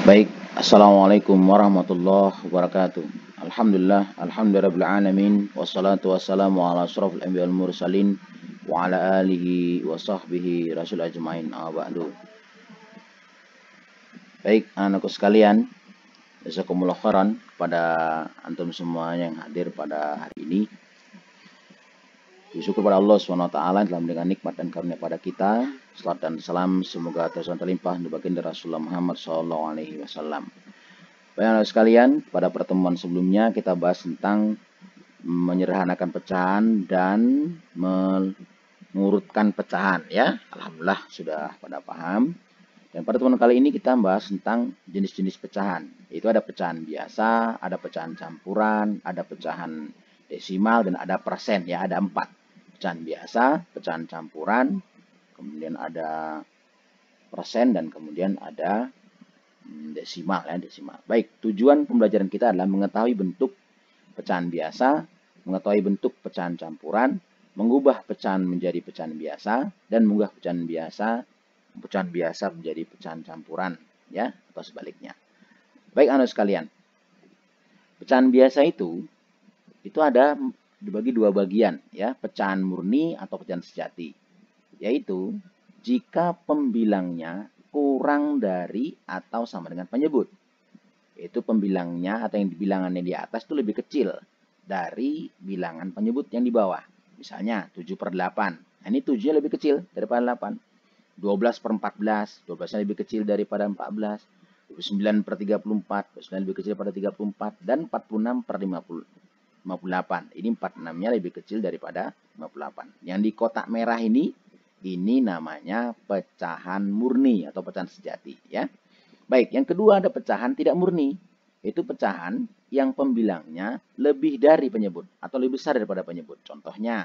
Baik, Assalamualaikum warahmatullahi wabarakatuh. Alhamdulillahirabbil wassalatu wassalamu ala asyrofil anbiya'i wal mursalin wa ala alihi wa sahbihi rasul ajmain. Ba'du. Baik, anakku sekalian, jazakumullah khairan kepada antum semua yang hadir pada hari ini. Bersyukur pada Allah SWT telah memberikan nikmat dan karunia pada kita. Salat dan salam semoga terus terlimpah di baginda Rasulullah Muhammad SAW. Baik anak sekalian, pada pertemuan sebelumnya kita bahas tentang menyederhanakan pecahan dan mengurutkan pecahan ya. Alhamdulillah sudah pada paham. Dan pada pertemuan kali ini kita bahas tentang jenis-jenis pecahan. Itu ada pecahan biasa, ada pecahan campuran, ada pecahan desimal, dan ada persen ya, ada 4. Pecahan biasa, pecahan campuran, kemudian ada persen, dan kemudian ada desimal ya, desimal. Baik, tujuan pembelajaran kita adalah mengetahui bentuk pecahan biasa, mengetahui bentuk pecahan campuran, mengubah pecahan menjadi pecahan biasa, dan mengubah pecahan biasa menjadi pecahan campuran ya, atau sebaliknya. Baik anak sekalian, pecahan biasa itu ada dibagi dua bagian ya, pecahan murni atau pecahan sejati. Yaitu jika pembilangnya kurang dari atau sama dengan penyebut. Itu pembilangnya atau yang bilangannya di atas itu lebih kecil dari bilangan penyebut yang di bawah. Misalnya 7/8. Nah, ini 7-nya lebih kecil daripada 8. 12/14, 12-nya lebih kecil daripada 14. 29/34, 29 lebih kecil daripada 34, dan 46/58. Ini 46-nya lebih kecil daripada 58. Yang di kotak merah ini namanya pecahan murni atau pecahan sejati ya. Baik, yang kedua ada pecahan tidak murni. Itu pecahan yang pembilangnya lebih dari penyebut atau lebih besar daripada penyebut. Contohnya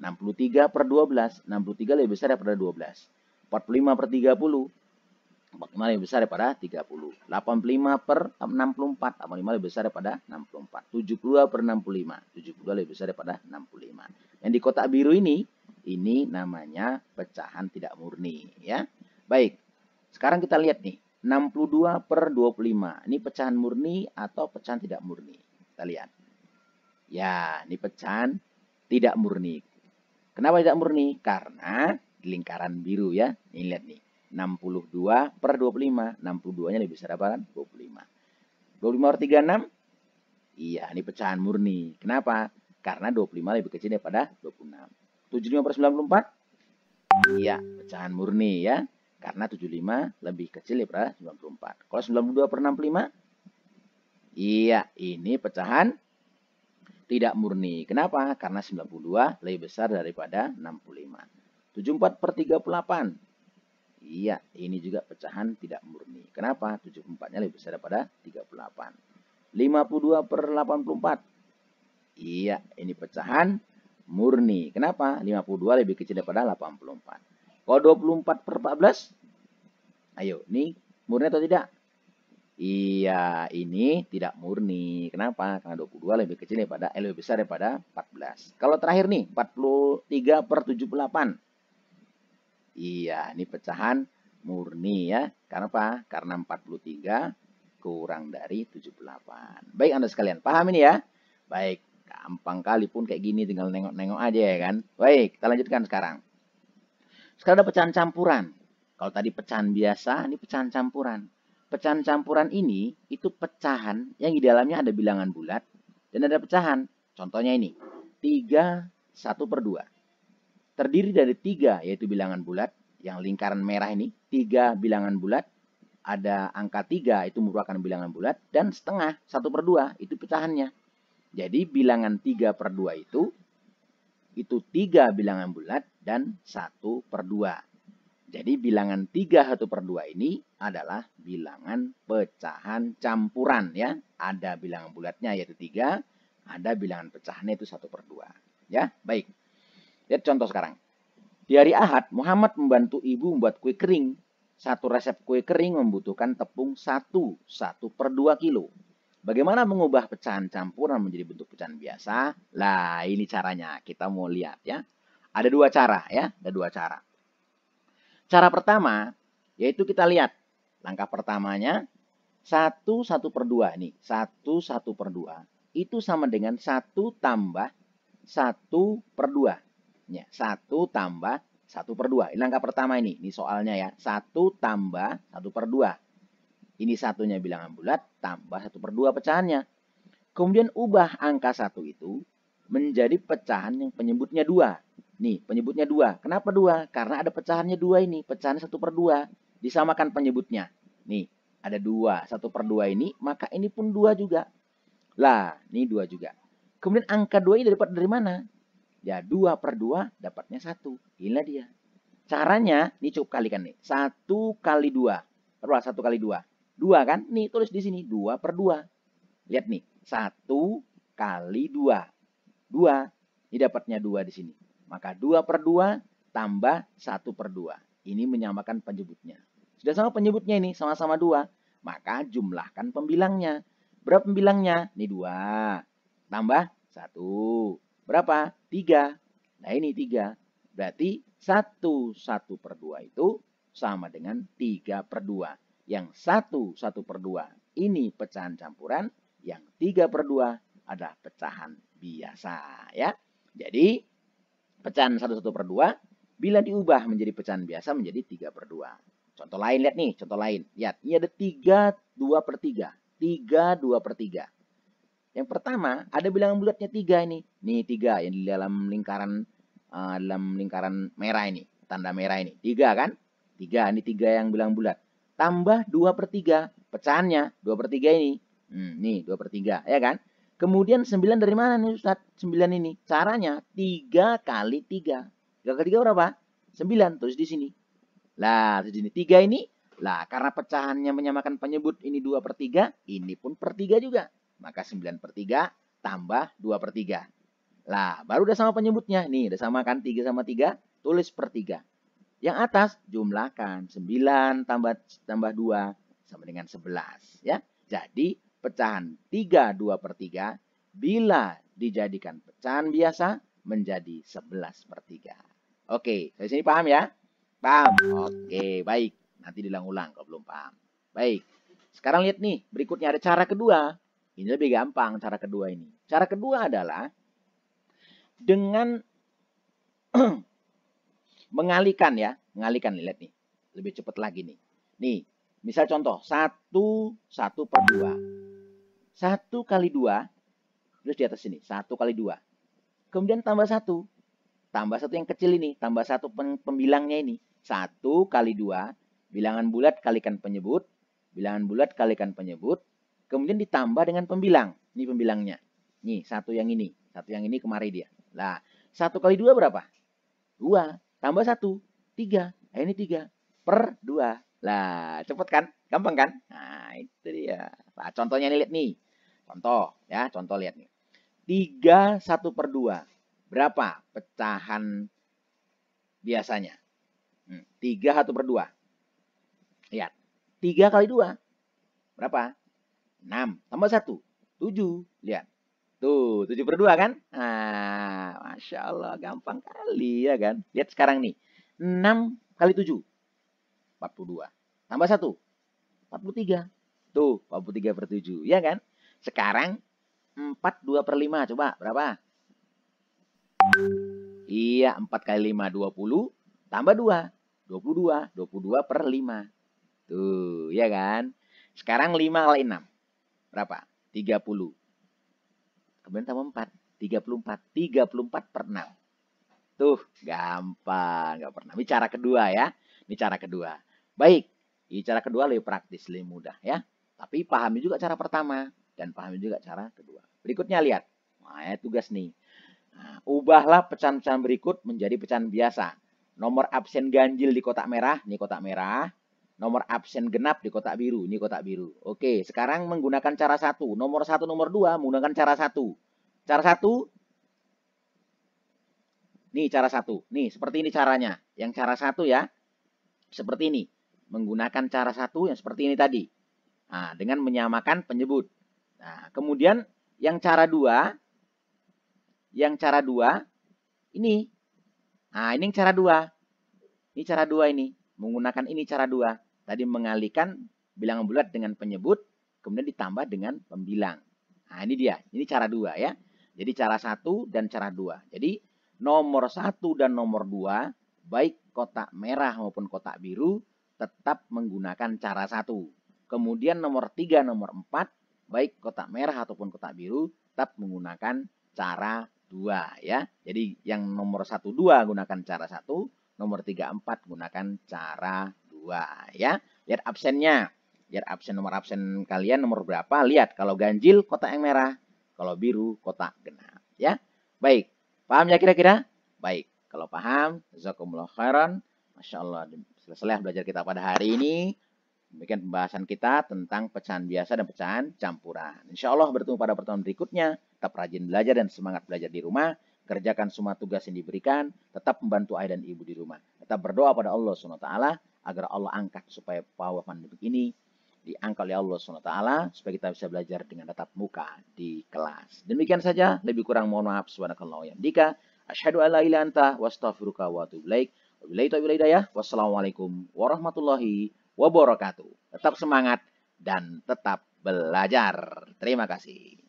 63/12, 63 lebih besar daripada 12. 45/30, 45 lebih besar daripada 30. 85/64, 85 lebih besar daripada 64. 72/65, 72 lebih besar daripada 65. Yang di kotak biru ini namanya pecahan tidak murni ya. Baik, sekarang kita lihat nih, 62/25. Ini pecahan murni atau pecahan tidak murni? Kita lihat. Ya, ini pecahan tidak murni. Kenapa tidak murni? Karena di lingkaran biru ya. Ini lihat nih. 62/25. 62-nya lebih besar daripada 25. 25/36. Iya, ini pecahan murni. Kenapa? Karena 25 lebih kecil daripada 26. 75/94. Iya, pecahan murni ya. Karena 75 lebih kecil daripada 94. Kalau 92/65. Iya, ini pecahan tidak murni. Kenapa? Karena 92 lebih besar daripada 65. 74/38. Iya, ini juga pecahan tidak murni. Kenapa? 74-nya lebih besar daripada 38. 52/84. Iya, ini pecahan murni. Kenapa? 52 lebih kecil daripada 84. Kalau 24/14. Ayo, ini murni atau tidak? Iya, ini tidak murni. Kenapa? Karena 22 lebih kecil daripada lebih besar daripada 14. Kalau terakhir nih, 43/78. Iya, ini pecahan murni ya. Karena apa? Karena 43 kurang dari 78. Baik Anda sekalian, paham ini ya? Baik, gampang kali pun kayak gini, tinggal nengok-nengok aja ya kan. Baik, kita lanjutkan sekarang. Sekarang ada pecahan campuran. Kalau tadi pecahan biasa, ini pecahan campuran. Pecahan campuran ini itu pecahan yang di dalamnya ada bilangan bulat dan ada pecahan. Contohnya ini, 3/1/2. Terdiri dari 3, yaitu bilangan bulat, yang lingkaran merah ini, 3 bilangan bulat, ada angka 3, itu merupakan bilangan bulat, dan setengah, 1/2, itu pecahannya. Jadi bilangan 3/2 itu 3 bilangan bulat dan 1/2. Jadi bilangan 3/1/2 ini adalah bilangan pecahan campuran ya. Ada bilangan bulatnya yaitu 3, ada bilangan pecahannya itu 1/2. Ya, baik. Lihat contoh sekarang. Di hari Ahad, Muhammad membantu ibu membuat kue kering. Satu resep kue kering membutuhkan tepung 1/2 kilo. Bagaimana mengubah pecahan campuran menjadi bentuk pecahan biasa? Lah, ini caranya. Kita mau lihat ya. Ada 2 cara ya. Ada 2 cara. Cara pertama, yaitu kita lihat. Langkah pertamanya, 1/2 nih. 1/2 itu sama dengan 1 tambah 1/2. Ya, 1 tambah 1/2. Ini angka pertama ini. Ini soalnya ya. 1 tambah 1/2. Ini satunya bilangan bulat tambah 1/2 pecahannya. Kemudian ubah angka 1 itu menjadi pecahan yang penyebutnya 2. Nih, penyebutnya 2. Kenapa 2? Karena ada pecahannya 2 ini. Pecahannya 1/2. Disamakan penyebutnya. Nih, ada 2. 1/2 ini, maka ini pun 2 juga. Lah, ini 2 juga. Kemudian angka 2 ini dapat dari mana? Ya, 2/2 dapatnya 1. Inilah dia. Caranya, nih cukup kalikan nih. 1 kali 2. Berapa 1 kali 2? 2 kan? Nih, tulis di sini. 2/2. Lihat nih. 1 kali 2. 2. Ini dapatnya 2 di sini. Maka 2/2 tambah 1/2. Ini menyamakan penyebutnya. Sudah sama penyebutnya ini. Sama-sama 2. Maka jumlahkan pembilangnya. Berapa pembilangnya? Ini 2. Tambah 1. Berapa? 3. Nah ini 3. Berarti 1/2 itu sama dengan 3/2. Yang 1/2 ini pecahan campuran. Yang 3/2 adalah pecahan biasa. Ya. Jadi pecahan 1/2 bila diubah menjadi pecahan biasa menjadi 3/2. Contoh lain, lihat nih. Contoh lain. Lihat. Ini ada 3 2/3. 3 2/3. Yang pertama, ada bilangan bulatnya 3 ini. Nih 3 yang di dalam lingkaran merah ini. Tanda merah ini. 3 kan? 3. Ini 3 yang bilangan bulat. Tambah 2/3. Pecahannya 2/3 ini. Nih 2/3. Ya kan? Kemudian 9 dari mana nih Ustaz? 9 ini. Caranya 3 kali 3. 3 kali 3 berapa? 9. Terus di sini. Lah, di sini 3 ini. Lah, karena pecahannya menyamakan penyebut ini 2/3. Ini pun per 3 juga. Maka 9/3 tambah 2/3. Lah, baru udah sama penyebutnya. Nih, udah sama kan 3 sama 3. Tulis per 3. Yang atas jumlahkan. 9 tambah 2 sama dengan 11. Ya. Jadi, pecahan 3 2/3 bila dijadikan pecahan biasa menjadi 11/3. Oke, dari sini paham ya? Paham? Oke, baik. Nanti diulang-ulang kalau belum paham. Baik. Sekarang lihat nih, berikutnya ada cara kedua. Ini lebih gampang cara kedua ini. Cara kedua adalah dengan mengalihkan ya. Mengalihkan, lihat nih. Lebih cepat lagi nih. Nih, misal contoh. 1/2. 1 kali 2. Terus di atas sini. 1 kali 2. Kemudian tambah 1. Tambah 1 yang kecil ini. Tambah 1 pembilangnya ini. 1 kali 2. Bilangan bulat kalikan penyebut. Bilangan bulat kalikan penyebut. Kemudian ditambah dengan pembilang. Ini pembilangnya. Nih, 1 yang ini. 1 yang ini kemari dia. Lah, 1 kali 2 berapa? 2. Tambah 1. 3. Nah, ini 3. Per 2. Lah, cepet kan? Gampang kan? Nah, itu dia. Nah, contohnya nih, lihat nih. Contoh, ya. Contoh, lihat nih. 3 1/2. Berapa pecahan biasanya? 3 1/2. Lihat. 3 kali 2. Berapa? 6. Tambah 1. 7. Lihat. Tuh, 7/2 kan? Nah, Masya Allah. Gampang kali ya kan? Lihat sekarang nih. 6 kali 7. 42. Tambah 1. 43. Tuh, 43/7. Ya kan? Sekarang 4/2/5. Coba, berapa? Iya, 4 kali 5. 20. Tambah 2. 22. 22/5. Tuh, ya kan? Sekarang 5 kali 6. Berapa? 30. Kemudian tambah 4. 34. 34/6. Tuh, gampang. Gak pernah. Ini cara kedua ya. Ini cara kedua. Baik. Ini cara kedua lebih praktis, lebih mudah ya. Tapi pahami juga cara pertama. Dan pahami juga cara kedua. Berikutnya lihat. Nah, ya tugas nih. Nah, ubahlah pecahan-pecahan berikut menjadi pecahan biasa. Nomor absen ganjil di kotak merah. Ini kotak merah. Nomor absen genap di kotak biru. Ini kotak biru. Oke, sekarang menggunakan cara 1. Nomor 1, nomor 2 menggunakan cara 1. Cara 1. Nih cara 1. Nih, seperti ini caranya. Yang cara 1 ya. Seperti ini. Menggunakan cara 1 yang seperti ini tadi. Nah, dengan menyamakan penyebut. Nah, kemudian yang cara 2. Yang cara 2. Ini. Nah, ini yang cara 2. Ini cara 2 ini. Menggunakan ini cara 2. Tadi mengalihkan bilangan bulat dengan penyebut. kemudian ditambah dengan pembilang. Nah, ini dia. Ini cara 2 ya. Jadi cara 1 dan cara 2. Jadi nomor 1 dan nomor 2, baik kotak merah maupun kotak biru, tetap menggunakan cara 1. Kemudian nomor 3, nomor 4, baik kotak merah ataupun kotak biru, tetap menggunakan cara 2 ya. Jadi yang nomor 1, 2 gunakan cara 1, nomor 3, 4 gunakan cara 2 ya. Lihat absennya. Lihat absen, nomor absen kalian nomor berapa. Lihat kalau ganjil kotak yang merah, kalau biru kotak genap ya. Baik. Paham ya kira-kira? Baik. Kalau paham, jazakumullah khairan. Masya Allah, selesai belajar kita pada hari ini. Demikian pembahasan kita tentang pecahan biasa dan pecahan campuran. Insya Allah bertemu pada pertemuan berikutnya. Tetap rajin belajar dan semangat belajar di rumah. Kerjakan semua tugas yang diberikan. Tetap membantu ayah dan ibu di rumah. Tetap berdoa pada Allah SWT agar Allah angkat supaya bahwa pandemi ini diangkat oleh Allah SWT supaya kita bisa belajar dengan tatap muka di kelas. Demikian saja. Lebih kurang mohon maaf. Subhanakallah wa bihamdika. Asyhadu an la ilaha illa anta wa astaghfiruka wa atubu ilaik. Wabillahi taufiq wal hidayah. Wassalamualaikum warahmatullahi wabarakatuh. Tetap semangat dan tetap belajar. Terima kasih.